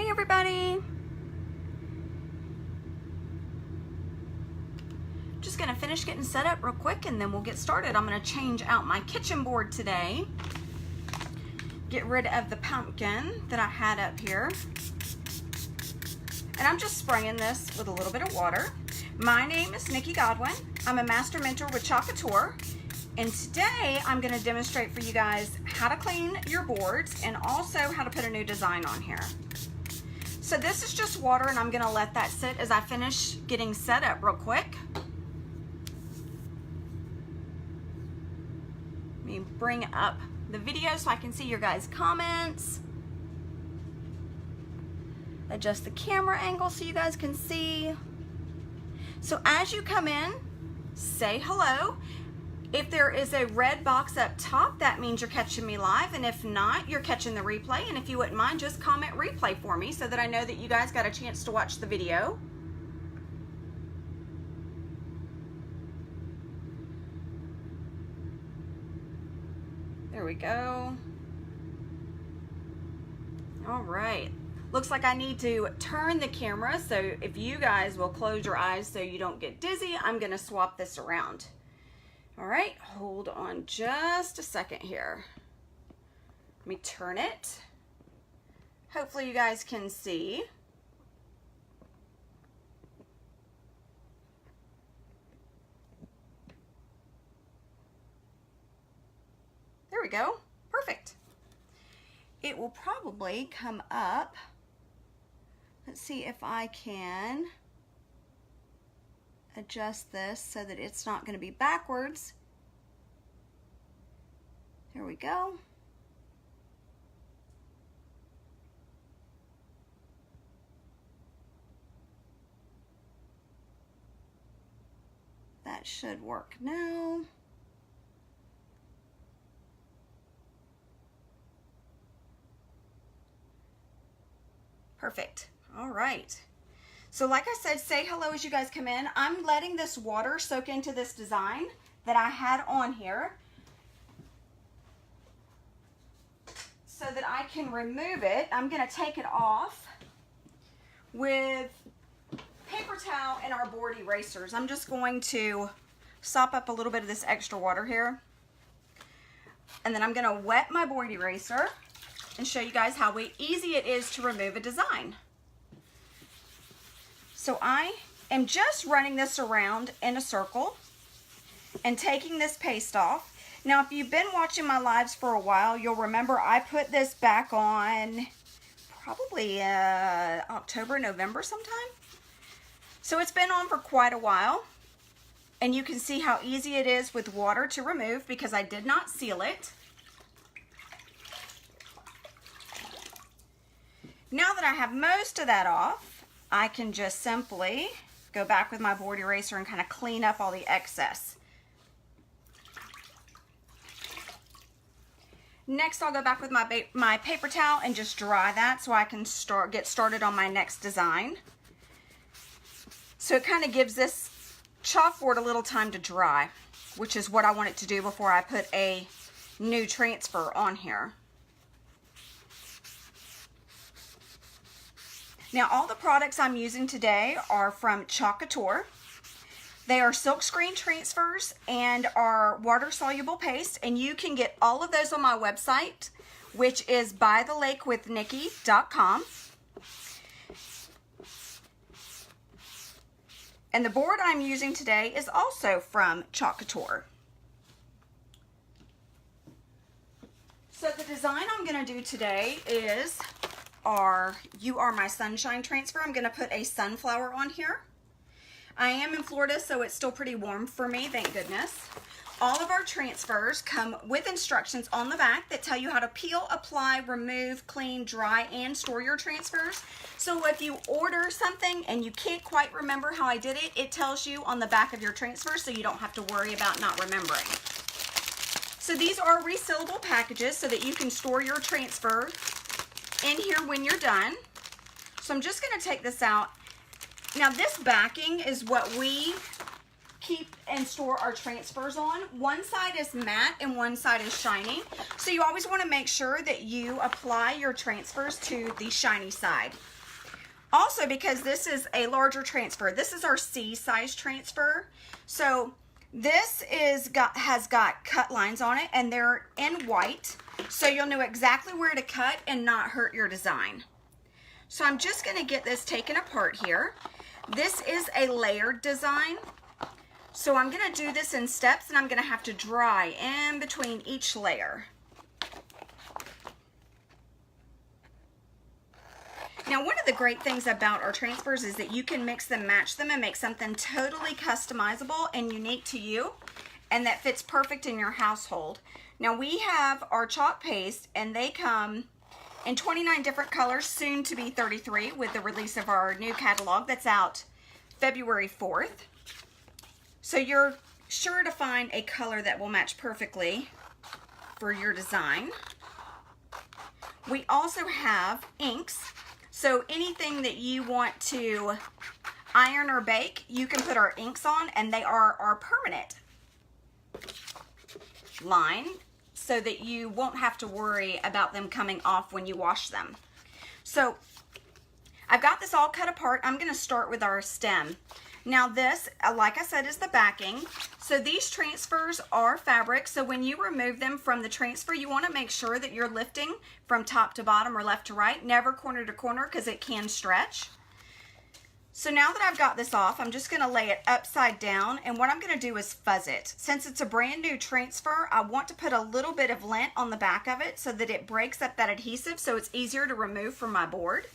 Hey everybody! Just gonna finish getting set up real quick and then we'll get started. I'm gonna change out my kitchen board today. Get rid of the pumpkin that I had up here. And I'm just spraying this with a little bit of water. My name is Nikki Godwin. I'm a master mentor with Couture. And today I'm gonna demonstrate for you guys how to clean your boards and also how to put a new design on here. So this is just water and I'm gonna let that sit as I finish getting set up real quick. Let me bring up the video so I can see your guys' comments. Adjust the camera angle so you guys can see. So as you come in, say hello. If there is a red box up top, that means you're catching me live, and if not, you're catching the replay. And if you wouldn't mind, just comment replay for me so that I know that you guys got a chance to watch the video. There we go. All right. Looks like I need to turn the camera, so if you guys will close your eyes so you don't get dizzy, I'm gonna swap this around. All right, hold on just a second here. Let me turn it. Hopefully you guys can see. There we go, perfect. It will probably come up. Let's see if I can adjust this so that it's not going to be backwards. There we go. That should work now. Perfect. All right. So like I said, say hello as you guys come in. I'm letting this water soak into this design that I had on here so that I can remove it. I'm going to take it off with paper towel and our board erasers. I'm just going to sop up a little bit of this extra water here. And then I'm going to wet my board eraser and show you guys how easy it is to remove a design. So I am just running this around in a circle and taking this paste off. Now, if you've been watching my lives for a while, you'll remember I put this back on probably October, November sometime. So it's been on for quite a while. And you can see how easy it is with water to remove because I did not seal it. Now that I have most of that off, I can just simply go back with my board eraser and kind of clean up all the excess. Next, I'll go back with my paper towel and just dry that so I can get started on my next design. So it kind of gives this chalkboard a little time to dry, which is what I want it to do before I put a new transfer on here. Now, all the products I'm using today are from Couture. They are silkscreen transfers and are water-soluble paste, and you can get all of those on my website, which is bythelakewithnikki.com. And the board I'm using today is also from Couture. So the design I'm going to do today is You Are My Sunshine transfer. I'm going to put a sunflower on here. I am in Florida, so it's still pretty warm for me, thank goodness. All of our transfers come with instructions on the back that tell you how to peel, apply, remove, clean, dry, and store your transfers. So if you order something and you can't quite remember how I did it, it tells you on the back of your transfer so you don't have to worry about not remembering. So these are resealable packages so that you can store your transfer in here when you're done. So I'm just going to take this out. Now this backing is what we keep and store our transfers on. One side is matte and one side is shiny. So you always want to make sure that you apply your transfers to the shiny side. Also, because this is a larger transfer, this is our C size transfer. So this has got cut lines on it, and they're in white. So you'll know exactly where to cut and not hurt your design. So I'm just going to get this taken apart here. This is a layered design. So I'm going to do this in steps, and I'm going to have to dry in between each layer. Now, one of the great things about our transfers is that you can mix them, match them, and make something totally customizable and unique to you, and that fits perfect in your household. Now, we have our chalk paste, and they come in 29 different colors, soon to be 33 with the release of our new catalog that's out February 4th. So you're sure to find a color that will match perfectly for your design. We also have inks. So anything that you want to iron or bake, you can put our inks on, and they are our permanent line, so that you won't have to worry about them coming off when you wash them. So I've got this all cut apart. I'm going to start with our stem. Now this, like I said, is the backing. So these transfers are fabric, so when you remove them from the transfer, you want to make sure that you're lifting from top to bottom or left to right, never corner to corner, because it can stretch. So now that I've got this off, I'm just going to lay it upside down, and what I'm going to do is fuzz it. Since it's a brand new transfer, I want to put a little bit of lint on the back of it so that it breaks up that adhesive, so it's easier to remove from my board.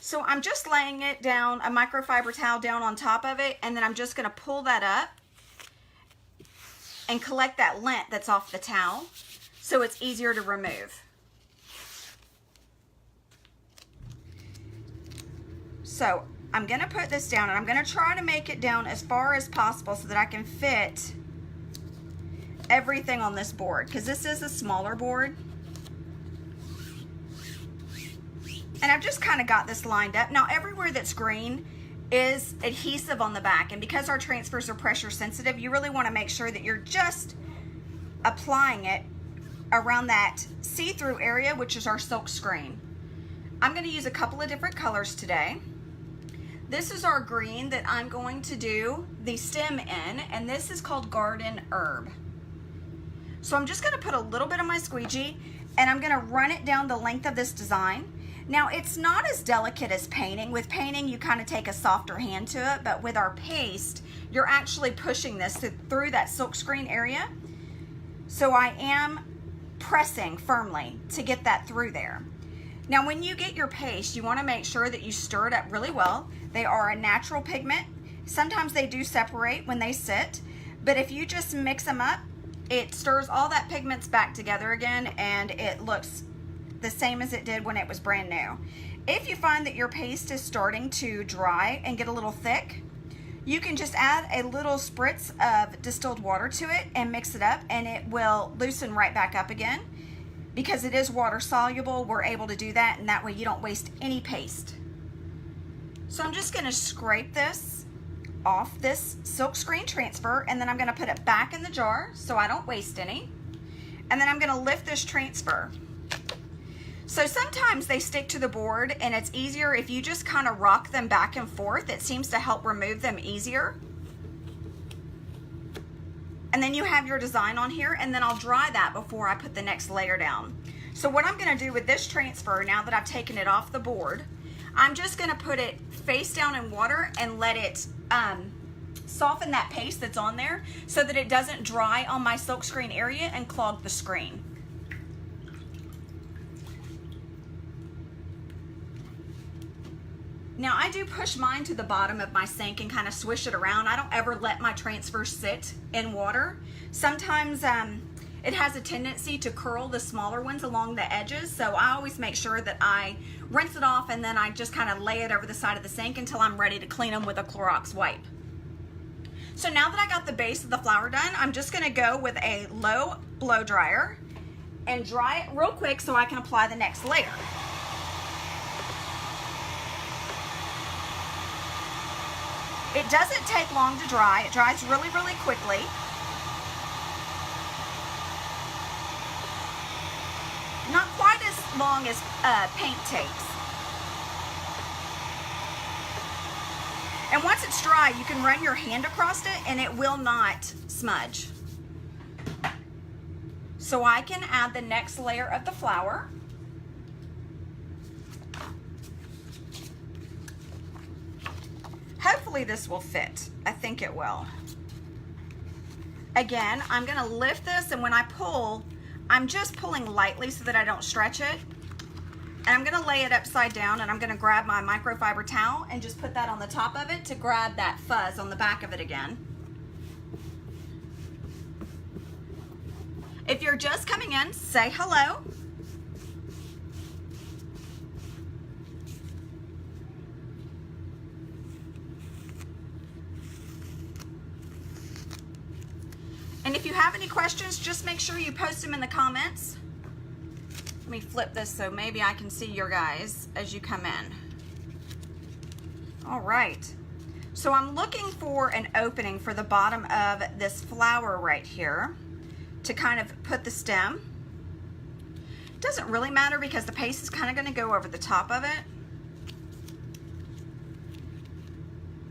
So I'm just laying it down, a microfiber towel down on top of it, and then I'm just going to pull that up and collect that lint that's off the towel so it's easier to remove. So I'm going to put this down, and I'm going to try to make it down as far as possible so that I can fit everything on this board, because this is a smaller board. And I've just kind of got this lined up. Now everywhere that's green is adhesive on the back, and because our transfers are pressure sensitive, you really want to make sure that you're just applying it around that see-through area, which is our silk screen. I'm going to use a couple of different colors today. This is our green that I'm going to do the stem in, and this is called Garden Herb. So I'm just going to put a little bit of my squeegee, and I'm going to run it down the length of this design. Now, it's not as delicate as painting. With painting, you kind of take a softer hand to it, but with our paste, you're actually pushing this through that silkscreen area. So I am pressing firmly to get that through there. Now, when you get your paste, you want to make sure that you stir it up really well. They are a natural pigment. Sometimes they do separate when they sit, but if you just mix them up, it stirs all that pigments back together again, and it looks the same as it did when it was brand new. If you find that your paste is starting to dry and get a little thick, you can just add a little spritz of distilled water to it and mix it up, and it will loosen right back up again. Because it is water soluble, we're able to do that, and that way you don't waste any paste. So I'm just going to scrape this off this silkscreen transfer, and then I'm going to put it back in the jar so I don't waste any. And then I'm going to lift this transfer. So sometimes they stick to the board, and it's easier if you just kind of rock them back and forth. It seems to help remove them easier. And then you have your design on here, and then I'll dry that before I put the next layer down. So what I'm going to do with this transfer, now that I've taken it off the board, I'm just going to put it face down in water and let it soften that paste that's on there so that it doesn't dry on my silkscreen area and clog the screen. Now I do push mine to the bottom of my sink and kind of swish it around. I don't ever let my transfers sit in water. Sometimes it has a tendency to curl the smaller ones along the edges, so I always make sure that I rinse it off and then I just kind of lay it over the side of the sink until I'm ready to clean them with a Clorox wipe. So now that I got the base of the flower done, I'm just going to go with a low blow dryer and dry it real quick so I can apply the next layer. It doesn't take long to dry. It dries really, really quickly. Not quite as long as paint takes. And once it's dry, you can run your hand across it and it will not smudge. So I can add the next layer of the flower. Hopefully this will fit. I think it will. Again, I'm gonna lift this, and when I pull, I'm just pulling lightly so that I don't stretch it. And I'm gonna lay it upside down, and I'm gonna grab my microfiber towel and just put that on the top of it to grab that fuzz on the back of it again. If you're just coming in, say hello. And if you have any questions, just make sure you post them in the comments. Let me flip this so maybe I can see your guys as you come in. All right. So I'm looking for an opening for the bottom of this flower right here to kind of put the stem. It doesn't really matter because the paste is kind of going to go over the top of it.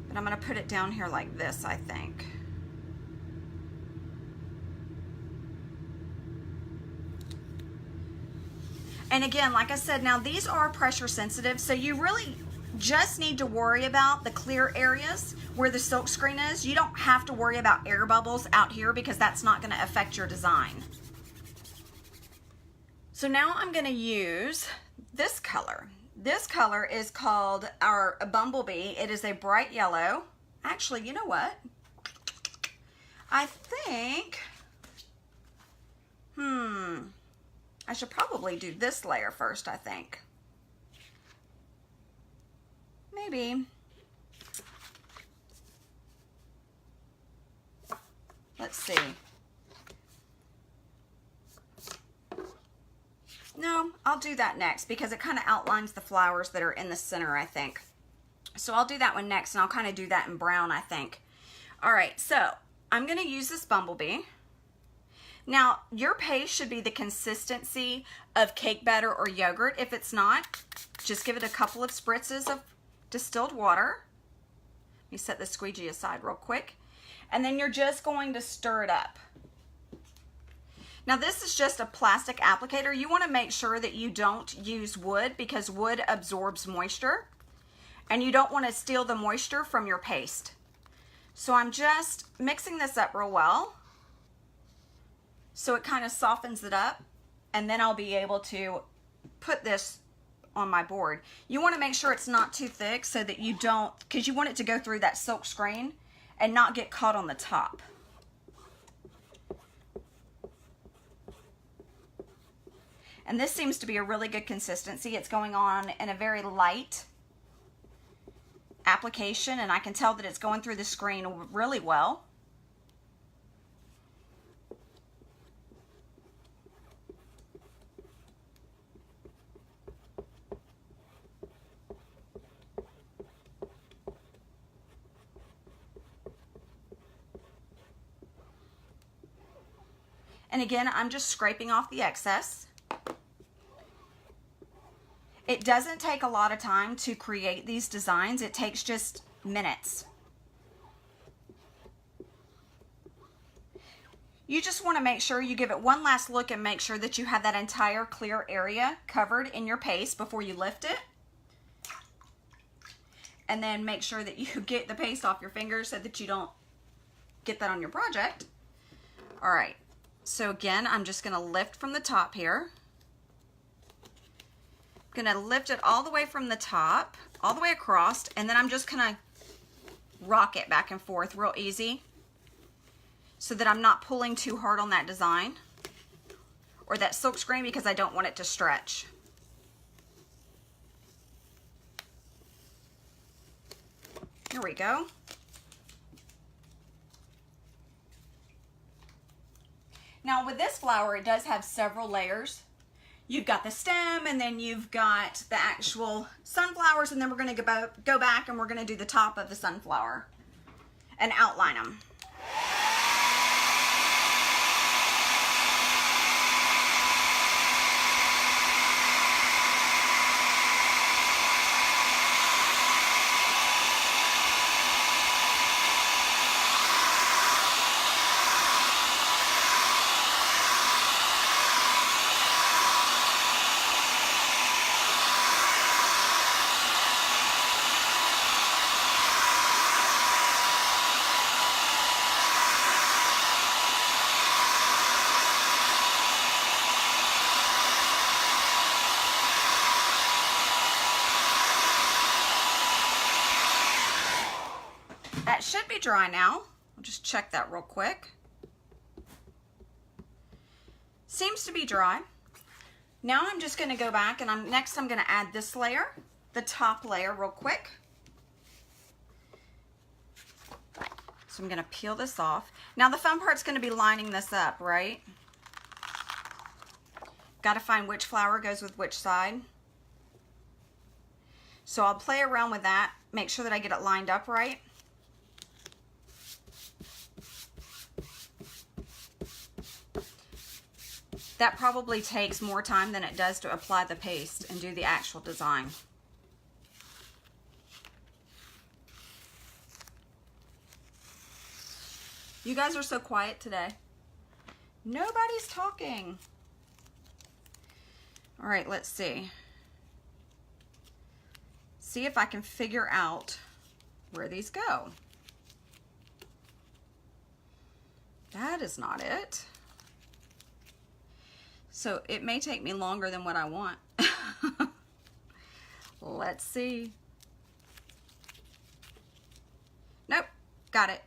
But I'm going to put it down here like this, I think. And again, like I said, now these are pressure sensitive, so you really just need to worry about the clear areas where the silk screen is. You don't have to worry about air bubbles out here because that's not going to affect your design. So now I'm going to use this color. This color is called our Bumblebee. It is a bright yellow. Actually, you know what? I think, I should probably do this layer first, I think. Maybe. Let's see. No, I'll do that next because it kind of outlines the flowers that are in the center, I think. So I'll do that one next, and I'll kind of do that in brown, I think. All right, so I'm going to use this Bumblebee. Now, your paste should be the consistency of cake batter or yogurt. If it's not, just give it a couple of spritzes of distilled water. Let me set the squeegee aside real quick. And then you're just going to stir it up. Now, this is just a plastic applicator. You want to make sure that you don't use wood because wood absorbs moisture. And you don't want to steal the moisture from your paste. So I'm just mixing this up real well, so it kind of softens it up, and then I'll be able to put this on my board. You want to make sure it's not too thick so that you don't, because you want it to go through that silk screen and not get caught on the top. And this seems to be a really good consistency. It's going on in a very light application, and I can tell that it's going through the screen really well. And again, I'm just scraping off the excess. It doesn't take a lot of time to create these designs. It takes just minutes. You just want to make sure you give it one last look and make sure that you have that entire clear area covered in your paste before you lift it. And then make sure that you get the paste off your fingers so that you don't get that on your project. All right. So again, I'm just going to lift from the top here. I'm going to lift it all the way from the top, all the way across, and then I'm just going to rock it back and forth real easy so that I'm not pulling too hard on that design or that silk screen because I don't want it to stretch. Here we go. Now with this flower, it does have several layers. You've got the stem, and then you've got the actual sunflowers, and then we're going to go back and we're going to do the top of the sunflower. and outline them. That should be dry now. I'll just check that real quick. Seems to be dry. Now I'm just going to go back and next I'm going to add this layer, the top layer, real quick. So I'm going to peel this off. Now the fun part's going to be lining this up, right? Got to find which flower goes with which side. So I'll play around with that, make sure that I get it lined up right. That probably takes more time than it does to apply the paste and do the actual design. You guys are so quiet today. Nobody's talking. All right, let's see. See if I can figure out where these go. That is not it. So it may take me longer than what I want. Let's see. Nope, got it.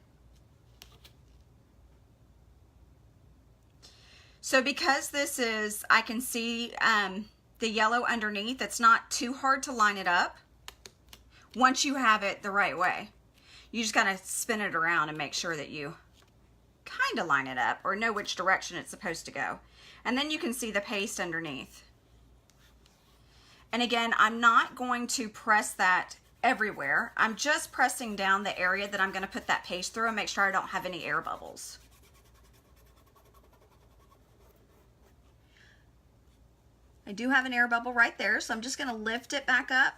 So because this is, I can see the yellow underneath, it's not too hard to line it up once you have it the right way. You just gotta spin it around and make sure that you kind of line it up or know which direction it's supposed to go. And then you can see the paste underneath. And again, I'm not going to press that everywhere. I'm just pressing down the area that I'm going to put that paste through and make sure I don't have any air bubbles. I do have an air bubble right there, so I'm just going to lift it back up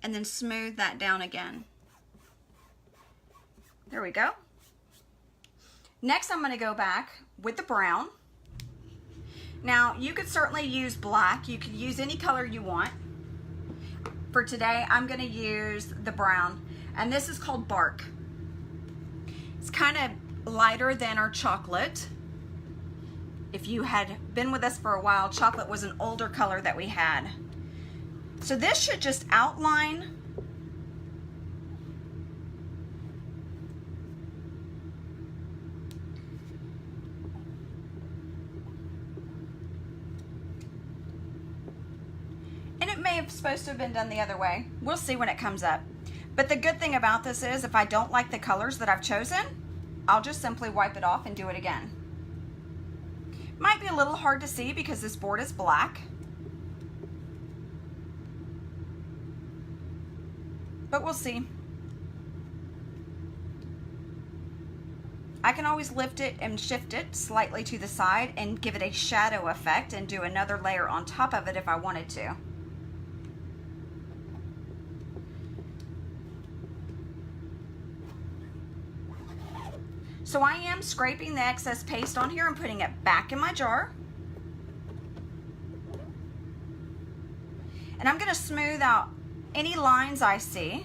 and then smooth that down again. There we go. Next, I'm going to go back with the brown. Now, you could certainly use black. You could use any color you want. For today, I'm going to use the brown, and this is called Bark. It's kind of lighter than our chocolate. If you had been with us for a while, chocolate was an older color that we had. So this should just outline supposed to have been done the other way. We'll see when it comes up. But the good thing about this is if I don't like the colors that I've chosen, I'll just simply wipe it off and do it again. Might be a little hard to see because this board is black. But we'll see. I can always lift it and shift it slightly to the side and give it a shadow effect and do another layer on top of it if I wanted to. So I am scraping the excess paste on here and putting it back in my jar. And I'm going to smooth out any lines I see.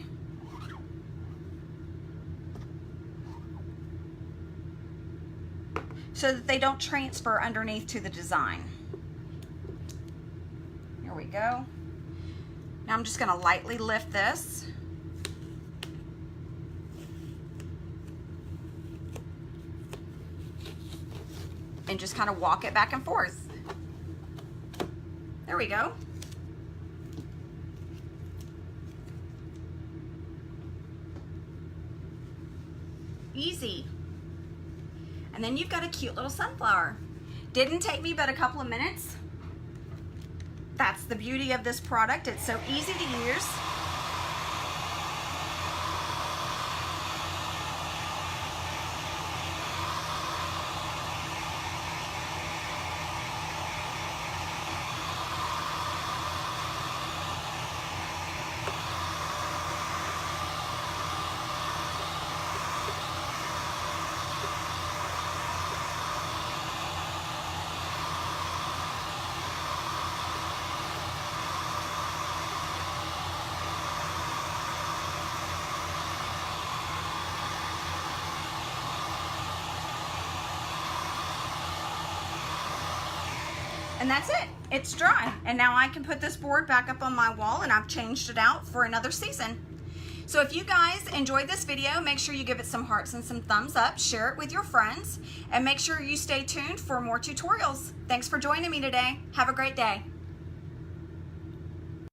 So that they don't transfer underneath to the design. Here we go. Now I'm just going to lightly lift this. And just kind of walk it back and forth. There we go. Easy. And then you've got a cute little sunflower. Didn't take me but a couple of minutes. That's the beauty of this product. It's so easy to use. And that's it. It's dry. And now I can put this board back up on my wall, and I've changed it out for another season. So if you guys enjoyed this video, make sure you give it some hearts and some thumbs up, share it with your friends, and make sure you stay tuned for more tutorials. Thanks for joining me today. Have a great day.